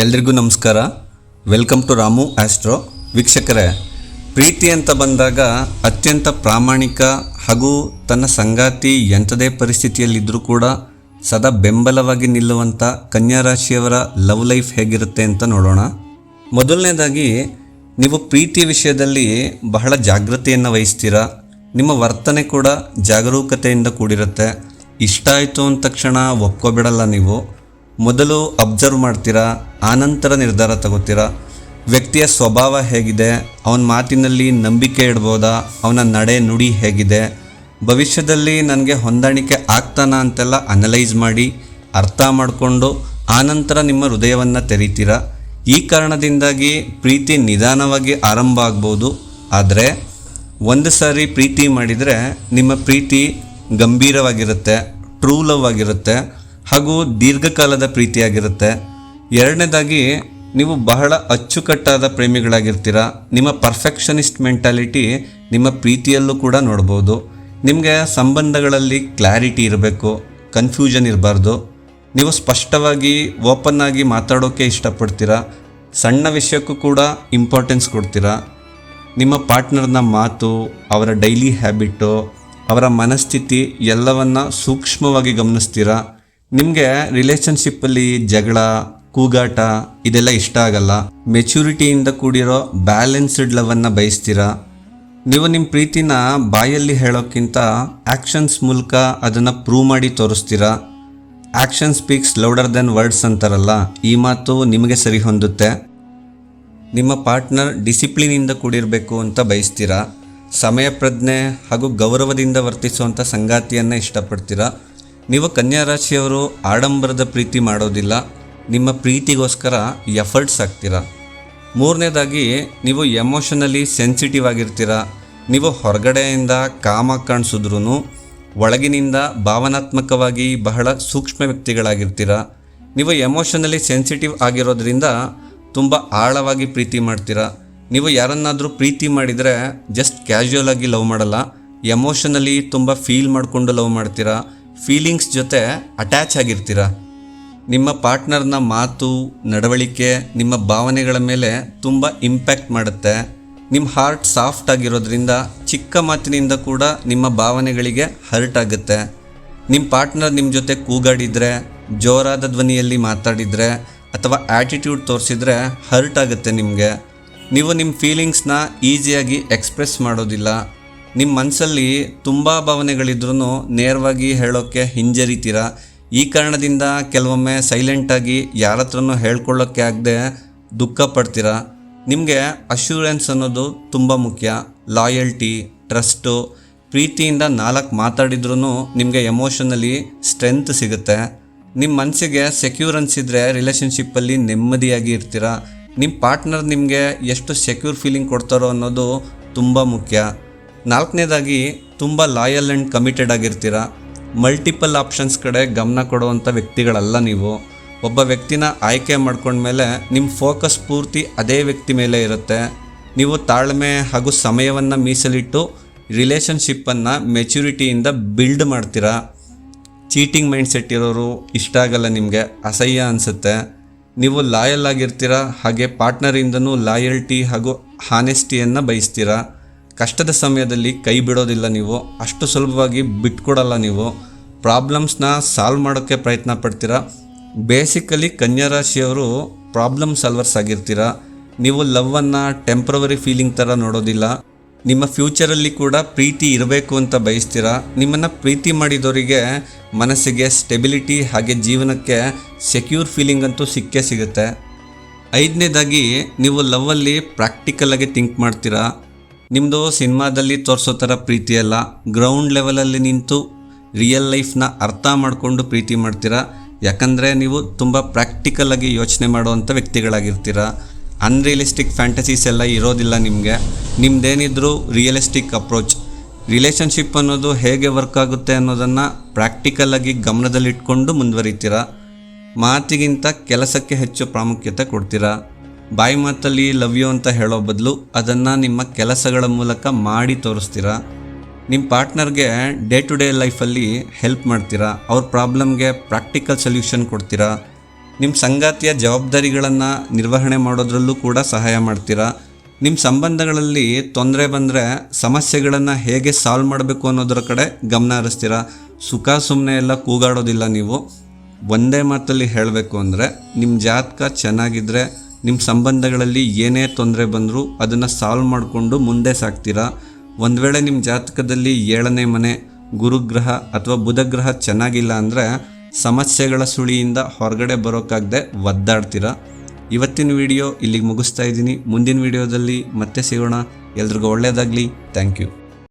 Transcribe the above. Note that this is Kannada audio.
ಎಲ್ರಿಗೂ ನಮಸ್ಕಾರ. Welcome to Ramu astro. ವೀಕ್ಷಕರೇ, ಪ್ರೀತಿ ಅಂತ ಬಂದಾಗ ಅತ್ಯಂತ ಪ್ರಾಮಾಣಿಕ ಹಾಗೂ ತನ್ನ ಸಂಗಾತಿ ಎಂಥದೇ ಪರಿಸ್ಥಿತಿಯಲ್ಲಿದ್ದರೂ ಕೂಡ ಸದಾ ಬೆಂಬಲವಾಗಿ ನಿಲ್ಲುವಂಥ ಕನ್ಯಾ ರಾಶಿಯವರ ಲವ್ ಲೈಫ್ ಹೇಗಿರುತ್ತೆ ಅಂತ ನೋಡೋಣ. ಮೊದಲನೇದಾಗಿ, ನೀವು ಪ್ರೀತಿ ವಿಷಯದಲ್ಲಿ ಬಹಳ ಜಾಗೃತಿಯನ್ನು ವಹಿಸ್ತೀರಾ. ನಿಮ್ಮ ವರ್ತನೆ ಕೂಡ ಜಾಗರೂಕತೆಯಿಂದ ಕೂಡಿರುತ್ತೆ. ಇಷ್ಟ ಆಯಿತು ಅಂದ ತಕ್ಷಣ ಒಪ್ಕೊಬಿಡಲ್ಲ. ನೀವು ಮೊದಲು ಅಬ್ಸರ್ವ್ ಮಾಡ್ತೀರಾ, ಆನಂತರ ನಿರ್ಧಾರ ತಗೋತೀರಾ. ವ್ಯಕ್ತಿಯ ಸ್ವಭಾವ ಹೇಗಿದೆ, ಅವನ ಮಾತಿನಲ್ಲಿ ನಂಬಿಕೆ ಇಡ್ಬೋದಾ, ಅವನ ನಡೆ ನುಡಿ ಹೇಗಿದೆ, ಭವಿಷ್ಯದಲ್ಲಿ ನನಗೆ ಹೊಂದಾಣಿಕೆ ಆಗ್ತಾನ ಅಂತೆಲ್ಲ ಅನಲೈಸ್ ಮಾಡಿ ಅರ್ಥ ಮಾಡಿಕೊಂಡು ಆನಂತರ ನಿಮ್ಮ ಹೃದಯವನ್ನು ತೆರೀತೀರಾ. ಈ ಕಾರಣದಿಂದಾಗಿ ಪ್ರೀತಿ ನಿಧಾನವಾಗಿ ಆರಂಭ ಆಗ್ಬೋದು. ಆದರೆ ಒಂದು ಸಾರಿ ಪ್ರೀತಿ ಮಾಡಿದರೆ ನಿಮ್ಮ ಪ್ರೀತಿ ಗಂಭೀರವಾಗಿರುತ್ತೆ, ಟ್ರೂ ಲವ್ ಆಗಿರುತ್ತೆ ಹಾಗೂ ದೀರ್ಘಕಾಲದ ಪ್ರೀತಿಯಾಗಿರುತ್ತೆ. ಎರಡನೇದಾಗಿ, ನೀವು ಬಹಳ ಅಚ್ಚುಕಟ್ಟಾದ ಪ್ರೇಮಿಗಳಾಗಿರ್ತೀರ. ನಿಮ್ಮ ಪರ್ಫೆಕ್ಷನಿಸ್ಟ್ ಮೆಂಟಾಲಿಟಿ ನಿಮ್ಮ ಪ್ರೀತಿಯಲ್ಲೂ ಕೂಡ ನೋಡ್ಬೋದು. ನಿಮಗೆ ಸಂಬಂಧಗಳಲ್ಲಿ ಕ್ಲಾರಿಟಿ ಇರಬೇಕು, ಕನ್ಫ್ಯೂಷನ್ ಇರಬಾರ್ದು. ನೀವು ಸ್ಪಷ್ಟವಾಗಿ ಓಪನ್ ಆಗಿ ಮಾತಾಡೋಕ್ಕೆ ಇಷ್ಟಪಡ್ತೀರಾ. ಸಣ್ಣ ವಿಷಯಕ್ಕೂ ಕೂಡ ಇಂಪಾರ್ಟೆನ್ಸ್ ಕೊಡ್ತೀರಾ. ನಿಮ್ಮ ಪಾರ್ಟ್ನರ್ನ ಮಾತು, ಅವರ ಡೈಲಿ ಹ್ಯಾಬಿಟ್ಟು, ಅವರ ಮನಸ್ಥಿತಿ ಎಲ್ಲವನ್ನ ಸೂಕ್ಷ್ಮವಾಗಿ ಗಮನಿಸ್ತೀರಾ. ನಿಮಗೆ ರಿಲೇಷನ್ಶಿಪ್ಪಲ್ಲಿ ಜಗಳ, ಕೂಗಾಟ ಇದೆಲ್ಲ ಇಷ್ಟ ಆಗಲ್ಲ. ಮೆಚುರಿಟಿಯಿಂದ ಕೂಡಿರೋ ಬ್ಯಾಲೆನ್ಸ್ಡ್ ಲವನ್ನು ಬಯಸ್ತೀರಾ. ನೀವು ನಿಮ್ಮ ಪ್ರೀತಿನ ಬಾಯಲ್ಲಿ ಹೇಳೋಕ್ಕಿಂತ ಆ್ಯಕ್ಷನ್ಸ್ ಮೂಲಕ ಅದನ್ನು ಪ್ರೂವ್ ಮಾಡಿ ತೋರಿಸ್ತೀರಾ. Action speaks louder than words ಅಂತಾರಲ್ಲ, ಈ ಮಾತು ನಿಮಗೆ ಸರಿ ಹೊಂದುತ್ತೆ. ನಿಮ್ಮ ಪಾರ್ಟ್ನರ್ ಡಿಸಿಪ್ಲಿನಿಂದ ಕೂಡಿರಬೇಕು ಅಂತ ಬಯಸ್ತೀರಾ. ಸಮಯ ಪ್ರಜ್ಞೆ ಹಾಗೂ ಗೌರವದಿಂದ ವರ್ತಿಸುವಂಥ ಸಂಗಾತಿಯನ್ನು ಇಷ್ಟಪಡ್ತೀರಾ. ನೀವು ಕನ್ಯಾ ರಾಶಿಯವರು ಆಡಂಬರದ ಪ್ರೀತಿ ಮಾಡೋದಿಲ್ಲ. ನಿಮ್ಮ ಪ್ರೀತಿಗೋಸ್ಕರ ಎಫರ್ಟ್ಸ್ ಹಾಕ್ತೀರಾ. ಮೂರನೇದಾಗಿ, ನೀವು ಎಮೋಷನಲಿ ಸೆನ್ಸಿಟಿವ್ ಆಗಿರ್ತೀರ. ನೀವು ಹೊರಗಡೆಯಿಂದ ಕಾಮ ಕಾಣಿಸಿದ್ರೂ ಒಳಗಿನಿಂದ ಭಾವನಾತ್ಮಕವಾಗಿ ಬಹಳ ಸೂಕ್ಷ್ಮ ವ್ಯಕ್ತಿಗಳಾಗಿರ್ತೀರ. ನೀವು ಎಮೋಷನಲಿ ಸೆನ್ಸಿಟಿವ್ ಆಗಿರೋದ್ರಿಂದ ತುಂಬ ಆಳವಾಗಿ ಪ್ರೀತಿ ಮಾಡ್ತೀರಾ. ನೀವು ಯಾರನ್ನಾದರೂ ಪ್ರೀತಿ ಮಾಡಿದರೆ ಜಸ್ಟ್ ಕ್ಯಾಶುಯಲ್ ಆಗಿ ಲವ್ ಮಾಡಲ್ಲ, ಎಮೋಷನಲಿ ತುಂಬ ಫೀಲ್ ಮಾಡಿಕೊಂಡು ಲವ್ ಮಾಡ್ತೀರಾ. ಫೀಲಿಂಗ್ಸ್ ಜೊತೆ ಅಟ್ಯಾಚ್ ಆಗಿರ್ತೀರ. ನಿಮ್ಮ ಪಾರ್ಟ್ನರ್ನ ಮಾತು, ನಡವಳಿಕೆ ನಿಮ್ಮ ಭಾವನೆಗಳ ಮೇಲೆ ತುಂಬ ಇಂಪ್ಯಾಕ್ಟ್ ಮಾಡುತ್ತೆ. ನಿಮ್ಮ ಹಾರ್ಟ್ ಸಾಫ್ಟ್ ಆಗಿರೋದ್ರಿಂದ ಚಿಕ್ಕ ಮಾತಿನಿಂದ ಕೂಡ ನಿಮ್ಮ ಭಾವನೆಗಳಿಗೆ ಹರ್ಟ್ ಆಗುತ್ತೆ. ನಿಮ್ಮ ಪಾರ್ಟ್ನರ್ ನಿಮ್ಮ ಜೊತೆ ಕೂಗಾಡಿದರೆ, ಜೋರಾದ ಧ್ವನಿಯಲ್ಲಿ ಮಾತಾಡಿದರೆ ಅಥವಾ ಆ್ಯಟಿಟ್ಯೂಡ್ ತೋರಿಸಿದರೆ ಹರ್ಟ್ ಆಗುತ್ತೆ ನಿಮಗೆ. ನೀವು ನಿಮ್ಮ ಫೀಲಿಂಗ್ಸ್ನ ಈಸಿಯಾಗಿ ಎಕ್ಸ್ಪ್ರೆಸ್ ಮಾಡೋದಿಲ್ಲ. ನಿಮ್ಮ ಮನಸ್ಸಲ್ಲಿ ತುಂಬ ಭಾವನೆಗಳಿದ್ರೂ ನೇರವಾಗಿ ಹೇಳೋಕ್ಕೆ ಹಿಂಜರಿತೀರ. ಈ ಕಾರಣದಿಂದ ಕೆಲವೊಮ್ಮೆ ಸೈಲೆಂಟಾಗಿ ಯಾರ ಹತ್ರನೂ ಹೇಳ್ಕೊಳ್ಳೋಕ್ಕೆ ಆಗದೆ ದುಃಖ ಪಡ್ತೀರ. ನಿಮಗೆ ಅಶ್ಯೂರೆನ್ಸ್ ಅನ್ನೋದು ತುಂಬ ಮುಖ್ಯ. ಲಾಯಲ್ಟಿ, ಟ್ರಸ್ಟು, ಪ್ರೀತಿಯಿಂದ 4 ಮಾತಾಡಿದ್ರೂ ನಿಮಗೆ ಎಮೋಷನಲಿ ಸ್ಟ್ರೆಂತ್ ಸಿಗುತ್ತೆ. ನಿಮ್ಮ ಮನಸ್ಸಿಗೆ ಸೆಕ್ಯೂರ್ ಅನಿಸಿದರೆ ರಿಲೇಷನ್ಶಿಪ್ಪಲ್ಲಿ ನೆಮ್ಮದಿಯಾಗಿ ಇರ್ತೀರ. ನಿಮ್ಮ ಪಾರ್ಟ್ನರ್ ನಿಮಗೆ ಎಷ್ಟು ಸೆಕ್ಯೂರ್ ಫೀಲಿಂಗ್ ಕೊಡ್ತಾರೋ ಅನ್ನೋದು ತುಂಬ ಮುಖ್ಯ. 4ನೇದಾಗಿ, ತುಂಬ ಲಾಯಲ್ ಆ್ಯಂಡ್ ಕಮಿಟೆಡ್ ಆಗಿರ್ತೀರ. ಮಲ್ಟಿಪಲ್ ಆಪ್ಷನ್ಸ್ ಕಡೆ ಗಮನ ಕೊಡುವಂಥ ವ್ಯಕ್ತಿಗಳಲ್ಲ ನೀವು. ಒಬ್ಬ ವ್ಯಕ್ತಿನ ಆಯ್ಕೆ ಮಾಡ್ಕೊಂಡ್ಮೇಲೆ ನಿಮ್ಮ ಫೋಕಸ್ ಪೂರ್ತಿ ಅದೇ ವ್ಯಕ್ತಿ ಮೇಲೆ ಇರುತ್ತೆ. ನೀವು ತಾಳ್ಮೆ ಹಾಗೂ ಸಮಯವನ್ನು ಮೀಸಲಿಟ್ಟು ರಿಲೇಷನ್ಶಿಪ್ಪನ್ನು ಮೆಚುರಿಟಿಯಿಂದ ಬಿಲ್ಡ್ ಮಾಡ್ತೀರಾ. ಚೀಟಿಂಗ್ ಮೈಂಡ್ಸೆಟ್ ಇರೋರು ಇಷ್ಟ ಆಗಲ್ಲ, ನಿಮಗೆ ಅಸಹ್ಯ ಅನಿಸುತ್ತೆ. ನೀವು ಲಾಯಲ್ ಆಗಿರ್ತೀರ, ಹಾಗೆ ಪಾರ್ಟ್ನರಿಂದನೂ ಲಾಯಲ್ಟಿ ಹಾಗೂ ಹಾನೆಸ್ಟಿಯನ್ನು ಬಯಸ್ತೀರ. ಕಷ್ಟದ ಸಮಯದಲ್ಲಿ ಕೈ ಬಿಡೋದಿಲ್ಲ ನೀವು, ಅಷ್ಟು ಸುಲಭವಾಗಿ ಬಿಟ್ಕೊಡಲ್ಲ. ನೀವು ಪ್ರಾಬ್ಲಮ್ಸ್ನ ಸಾಲ್ವ್ ಮಾಡೋಕ್ಕೆ ಪ್ರಯತ್ನ ಪಡ್ತೀರಾ. ಬೇಸಿಕಲಿ ಕನ್ಯಾ ರಾಶಿಯವರು ಪ್ರಾಬ್ಲಮ್ ಸಾಲ್ವರ್ಸ್ ಆಗಿರ್ತೀರ. ನೀವು ಲವ್ವನ್ನು ಟೆಂಪ್ರವರಿ ಫೀಲಿಂಗ್ ಥರ ನೋಡೋದಿಲ್ಲ. ನಿಮ್ಮ ಫ್ಯೂಚರಲ್ಲಿ ಕೂಡ ಪ್ರೀತಿ ಇರಬೇಕು ಅಂತ ಬಯಸ್ತೀರ. ನಿಮ್ಮನ್ನು ಪ್ರೀತಿ ಮಾಡಿದವರಿಗೆ ಮನಸ್ಸಿಗೆ ಸ್ಟೆಬಿಲಿಟಿ ಹಾಗೆ ಜೀವನಕ್ಕೆ ಸೆಕ್ಯೂರ್ ಫೀಲಿಂಗ್ ಅಂತೂ ಸಿಕ್ಕೇ ಸಿಗುತ್ತೆ. 5ನೇದಾಗಿ, ನೀವು ಲವ್ವಲ್ಲಿ ಪ್ರಾಕ್ಟಿಕಲಾಗಿ ಥಿಂಕ್ ಮಾಡ್ತೀರಾ. ನಿಮ್ಮದು ಸಿನಿಮಾದಲ್ಲಿ ತೋರಿಸೋ ಥರ ಪ್ರೀತಿಯಲ್ಲ, ಗ್ರೌಂಡ್ ಲೆವೆಲಲ್ಲಿ ನಿಂತು ರಿಯಲ್ ಲೈಫ್ನ ಅರ್ಥ ಮಾಡಿಕೊಂಡು ಪ್ರೀತಿ ಮಾಡ್ತೀರಾ. ಯಾಕಂದರೆ ನೀವು ತುಂಬ ಪ್ರಾಕ್ಟಿಕಲಾಗಿ ಯೋಚನೆ ಮಾಡುವಂಥ ವ್ಯಕ್ತಿಗಳಾಗಿರ್ತೀರ. ಅನ್ರಿಯಲಿಸ್ಟಿಕ್ ಫ್ಯಾಂಟಸೀಸ್ ಎಲ್ಲ ಇರೋದಿಲ್ಲ ನಿಮಗೆ. ನಿಮ್ಮದೇನಿದ್ರೂ ರಿಯಲಿಸ್ಟಿಕ್ ಅಪ್ರೋಚ್. ರಿಲೇಷನ್ಶಿಪ್ ಅನ್ನೋದು ಹೇಗೆ ವರ್ಕ್ ಆಗುತ್ತೆ ಅನ್ನೋದನ್ನು ಪ್ರಾಕ್ಟಿಕಲಾಗಿ ಗಮನದಲ್ಲಿಟ್ಕೊಂಡು ಮುಂದುವರಿತೀರ. ಮಾತಿಗಿಂತ ಕೆಲಸಕ್ಕೆ ಹೆಚ್ಚು ಪ್ರಾಮುಖ್ಯತೆ ಕೊಡ್ತೀರಾ. ಬಾಯಿ ಮಾತಲ್ಲಿ ಲವ್ ಯು ಅಂತ ಹೇಳೋ ಬದಲು ಅದನ್ನು ನಿಮ್ಮ ಕೆಲಸಗಳ ಮೂಲಕ ಮಾಡಿ ತೋರಿಸ್ತೀರಾ. ನಿಮ್ಮ ಪಾರ್ಟ್ನರ್ಗೆ ಡೇ ಟು ಡೇ ಲೈಫಲ್ಲಿ ಹೆಲ್ಪ್ ಮಾಡ್ತೀರಾ. ಅವ್ರ ಪ್ರಾಬ್ಲಮ್ಗೆ ಪ್ರಾಕ್ಟಿಕಲ್ ಸೊಲ್ಯೂಷನ್ ಕೊಡ್ತೀರಾ. ನಿಮ್ಮ ಸಂಗಾತಿಯ ಜವಾಬ್ದಾರಿಗಳನ್ನು ನಿರ್ವಹಣೆ ಮಾಡೋದ್ರಲ್ಲೂ ಕೂಡ ಸಹಾಯ ಮಾಡ್ತೀರಾ. ನಿಮ್ಮ ಸಂಬಂಧಗಳಲ್ಲಿ ತೊಂದರೆ ಬಂದರೆ ಸಮಸ್ಯೆಗಳನ್ನು ಹೇಗೆ ಸಾಲ್ವ್ ಮಾಡಬೇಕು ಅನ್ನೋದರ ಕಡೆ ಗಮನ ಹರಿಸ್ತೀರಾ. ಸುಖ ಸುಮ್ಮನೆ ಎಲ್ಲ ಕೂಗಾಡೋದಿಲ್ಲ ನೀವು. ಒಂದೇ ಮಾತಲ್ಲಿ ಹೇಳಬೇಕು ಅಂದರೆ ನಿಮ್ಮ ಜಾತಕ ಚೆನ್ನಾಗಿದ್ದರೆ ನಿಮ್ಮ ಸಂಬಂಧಗಳಲ್ಲಿ ಏನೇ ತೊಂದರೆ ಬಂದರೂ ಅದನ್ನು ಸಾಲ್ವ್ ಮಾಡಿಕೊಂಡು ಮುಂದೆ ಸಾಗ್ತೀರಾ. ಒಂದು ವೇಳೆ ನಿಮ್ಮ ಜಾತಕದಲ್ಲಿ 7ನೇ ಮನೆ ಗುರುಗ್ರಹ ಅಥವಾ ಬುಧಗ್ರಹ ಚೆನ್ನಾಗಿಲ್ಲ ಅಂದರೆ ಸಮಸ್ಯೆಗಳ ಸುಳಿಯಿಂದ ಹೊರಗಡೆ ಬರೋಕ್ಕಾಗದೆ ಒದ್ದಾಡ್ತೀರಾ. ಇವತ್ತಿನ ವಿಡಿಯೋ ಇಲ್ಲಿಗೆ ಮುಗಿಸ್ತಾ ಇದ್ದೀನಿ. ಮುಂದಿನ ವಿಡಿಯೋದಲ್ಲಿ ಮತ್ತೆ ಸಿಗೋಣ. ಎಲ್ರಿಗೂ ಒಳ್ಳೆಯದಾಗಲಿ. Thank you.